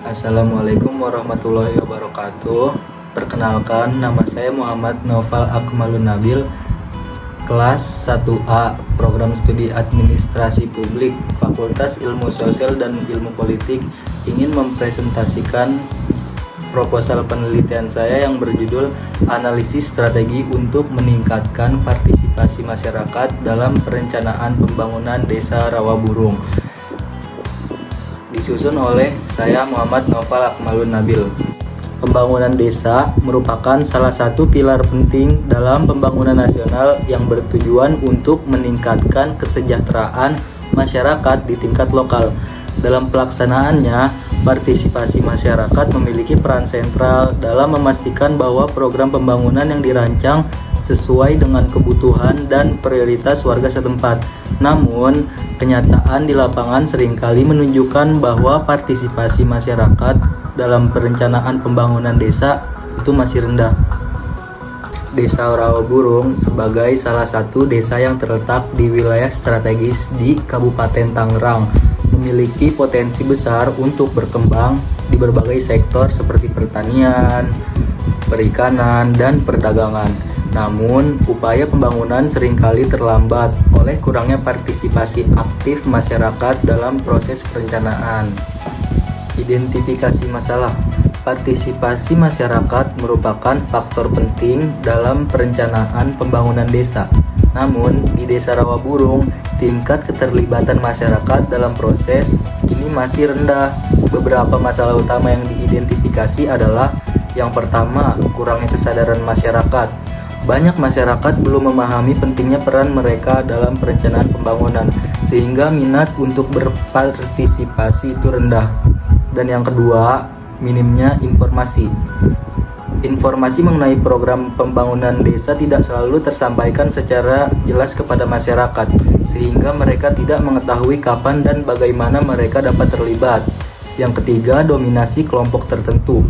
Assalamualaikum warahmatullahi wabarakatuh. Perkenalkan, nama saya Muhammad Noval Akmalun Nabil, kelas 1A, Program Studi Administrasi Publik, Fakultas Ilmu Sosial dan Ilmu Politik, ingin mempresentasikan proposal penelitian saya yang berjudul Analisis Strategi untuk Meningkatkan Partisipasi Masyarakat dalam Perencanaan Pembangunan Desa Rawaburung. Disusun oleh saya Muhammad Noval Akmalun Nabil. Pembangunan desa merupakan salah satu pilar penting dalam pembangunan nasional yang bertujuan untuk meningkatkan kesejahteraan masyarakat di tingkat lokal. Dalam pelaksanaannya, partisipasi masyarakat memiliki peran sentral dalam memastikan bahwa program pembangunan yang dirancang sesuai dengan kebutuhan dan prioritas warga setempat. Namun, kenyataan di lapangan seringkali menunjukkan bahwa partisipasi masyarakat dalam perencanaan pembangunan desa itu masih rendah. Desa Rawaburung sebagai salah satu desa yang terletak di wilayah strategis di Kabupaten Tangerang memiliki potensi besar untuk berkembang di berbagai sektor seperti pertanian, perikanan, dan perdagangan. Namun, upaya pembangunan seringkali terlambat oleh kurangnya partisipasi aktif masyarakat dalam proses perencanaan. Identifikasi masalah. Partisipasi masyarakat merupakan faktor penting dalam perencanaan pembangunan desa. Namun, di Desa Rawaburung, tingkat keterlibatan masyarakat dalam proses ini masih rendah. Beberapa masalah utama yang diidentifikasi adalah: yang pertama, kurangnya kesadaran masyarakat. Banyak masyarakat belum memahami pentingnya peran mereka dalam perencanaan pembangunan, sehingga minat untuk berpartisipasi itu rendah. Dan yang kedua, minimnya informasi. Informasi mengenai program pembangunan desa tidak selalu tersampaikan secara jelas kepada masyarakat, sehingga mereka tidak mengetahui kapan dan bagaimana mereka dapat terlibat. Yang ketiga, dominasi kelompok tertentu.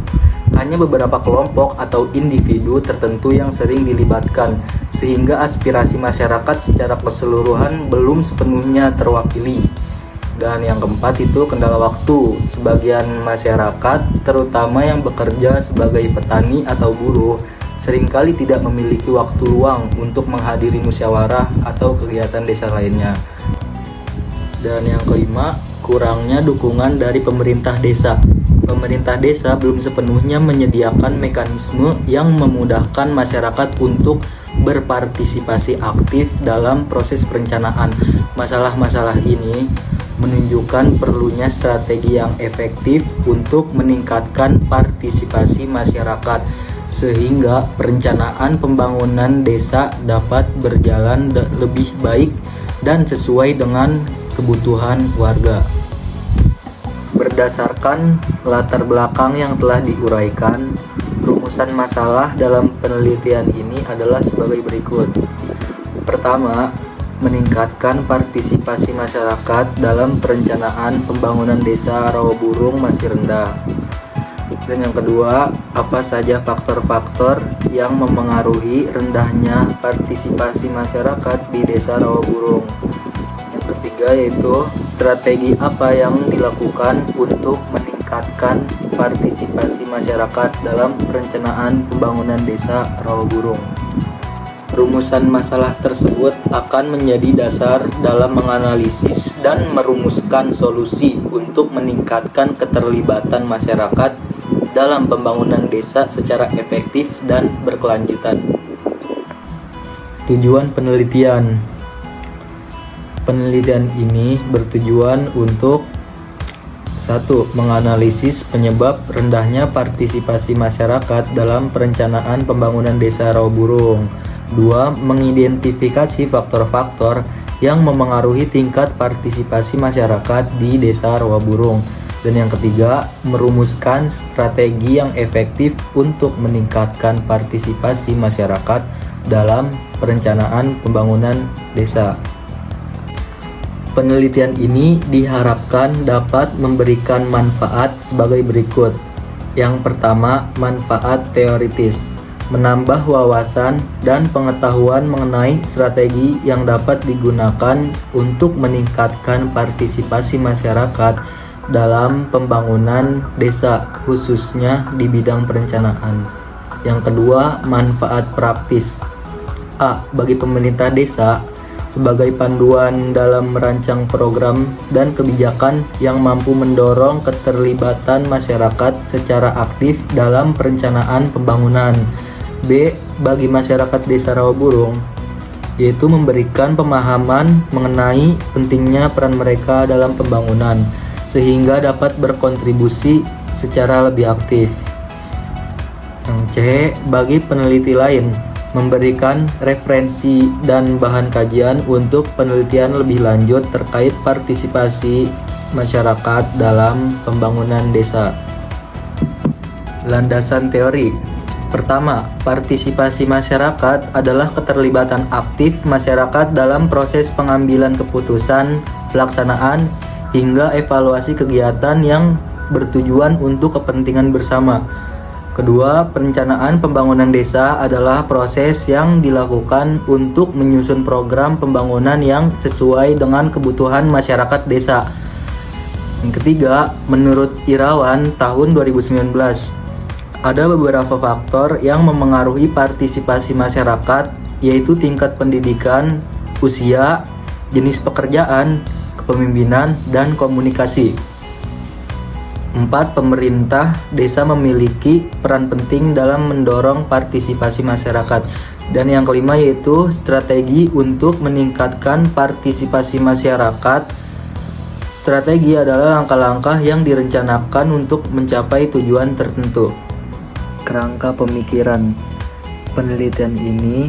Hanya beberapa kelompok atau individu tertentu yang sering dilibatkan, sehingga aspirasi masyarakat secara keseluruhan belum sepenuhnya terwakili. Dan yang keempat itu kendala waktu. Sebagian masyarakat, terutama yang bekerja sebagai petani atau buruh, seringkali tidak memiliki waktu luang untuk menghadiri musyawarah atau kegiatan desa lainnya. Dan yang kelima, kurangnya dukungan dari pemerintah desa. Pemerintah desa belum sepenuhnya menyediakan mekanisme yang memudahkan masyarakat untuk berpartisipasi aktif dalam proses perencanaan. Masalah-masalah ini menunjukkan perlunya strategi yang efektif untuk meningkatkan partisipasi masyarakat, sehingga perencanaan pembangunan desa dapat berjalan lebih baik dan sesuai dengan kebutuhan warga. Berdasarkan latar belakang yang telah diuraikan, rumusan masalah dalam penelitian ini adalah sebagai berikut. Pertama, meningkatkan partisipasi masyarakat dalam perencanaan pembangunan desa Rawaburung masih rendah. Dan yang kedua, apa saja faktor-faktor yang memengaruhi rendahnya partisipasi masyarakat di desa Rawaburung. Yang ketiga yaitu strategi apa yang dilakukan untuk meningkatkan partisipasi masyarakat dalam perencanaan pembangunan desa Rawaburung. Rumusan masalah tersebut akan menjadi dasar dalam menganalisis dan merumuskan solusi untuk meningkatkan keterlibatan masyarakat dalam pembangunan desa secara efektif dan berkelanjutan. Tujuan penelitian. Penelitian ini bertujuan untuk 1. Menganalisis penyebab rendahnya partisipasi masyarakat dalam perencanaan pembangunan desa Rawaburung. 2. Mengidentifikasi faktor-faktor yang memengaruhi tingkat partisipasi masyarakat di desa Rawaburung. Dan yang ketiga, merumuskan strategi yang efektif untuk meningkatkan partisipasi masyarakat dalam perencanaan pembangunan desa. Penelitian ini diharapkan dapat memberikan manfaat sebagai berikut. Yang pertama, manfaat teoritis. Menambah wawasan dan pengetahuan mengenai strategi yang dapat digunakan untuk meningkatkan partisipasi masyarakat dalam pembangunan desa, khususnya di bidang perencanaan. Yang kedua, manfaat praktis. A. Bagi pemerintah desa, sebagai panduan dalam merancang program dan kebijakan yang mampu mendorong keterlibatan masyarakat secara aktif dalam perencanaan pembangunan. B. Bagi masyarakat desa Rawaburung, yaitu memberikan pemahaman mengenai pentingnya peran mereka dalam pembangunan, sehingga dapat berkontribusi secara lebih aktif. Yang C. Bagi peneliti lain, memberikan referensi dan bahan kajian untuk penelitian lebih lanjut terkait partisipasi masyarakat dalam pembangunan desa. Landasan teori. Pertama, partisipasi masyarakat adalah keterlibatan aktif masyarakat dalam proses pengambilan keputusan, pelaksanaan, hingga evaluasi kegiatan yang bertujuan untuk kepentingan bersama. Kedua, perencanaan pembangunan desa adalah proses yang dilakukan untuk menyusun program pembangunan yang sesuai dengan kebutuhan masyarakat desa. Yang ketiga, menurut Irawan tahun 2019, ada beberapa faktor yang memengaruhi partisipasi masyarakat, yaitu tingkat pendidikan, usia, jenis pekerjaan, kepemimpinan, dan komunikasi. 4. Pemerintah desa memiliki peran penting dalam mendorong partisipasi masyarakat. Dan yang kelima yaitu strategi untuk meningkatkan partisipasi masyarakat. Strategi adalah langkah-langkah yang direncanakan untuk mencapai tujuan tertentu. Kerangka pemikiran. Penelitian ini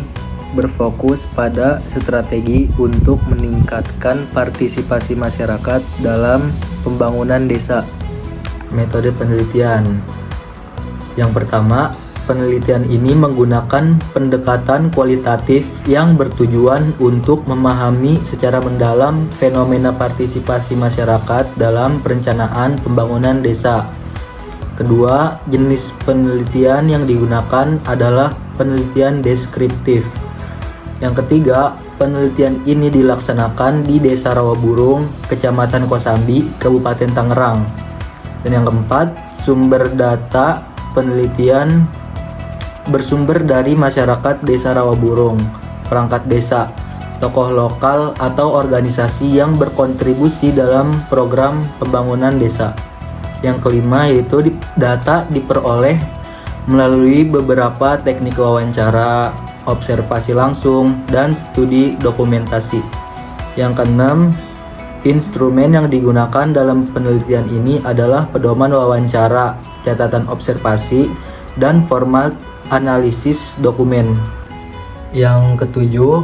berfokus pada strategi untuk meningkatkan partisipasi masyarakat dalam pembangunan desa. Metode penelitian. Yang pertama, penelitian ini menggunakan pendekatan kualitatif yang bertujuan untuk memahami secara mendalam fenomena partisipasi masyarakat dalam perencanaan pembangunan desa. Kedua, jenis penelitian yang digunakan adalah penelitian deskriptif. Yang ketiga, penelitian ini dilaksanakan di Desa Rawaburung, Kecamatan Kosambi, Kabupaten Tangerang. Dan yang keempat, sumber data penelitian bersumber dari masyarakat Desa Rawaburung, perangkat desa, tokoh lokal atau organisasi yang berkontribusi dalam program pembangunan desa. Yang kelima yaitu data diperoleh melalui beberapa teknik wawancara, observasi langsung, dan studi dokumentasi. Yang keenam, instrumen yang digunakan dalam penelitian ini adalah pedoman wawancara, catatan observasi, dan format analisis dokumen. Yang ketujuh,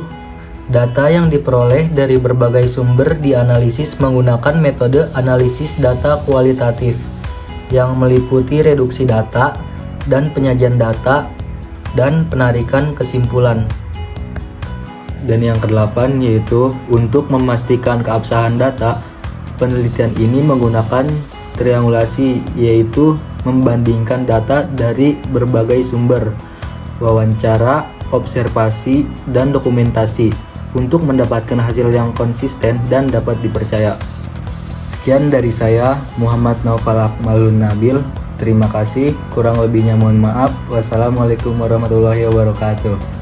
data yang diperoleh dari berbagai sumber dianalisis menggunakan metode analisis data kualitatif yang meliputi reduksi data dan penyajian data dan penarikan kesimpulan. Dan yang kedelapan yaitu untuk memastikan keabsahan data, penelitian ini menggunakan triangulasi, yaitu membandingkan data dari berbagai sumber, wawancara, observasi, dan dokumentasi untuk mendapatkan hasil yang konsisten dan dapat dipercaya. Sekian dari saya, Muhammad Naufal Akmalun Nabil. Terima kasih, kurang lebihnya mohon maaf. Wassalamualaikum warahmatullahi wabarakatuh.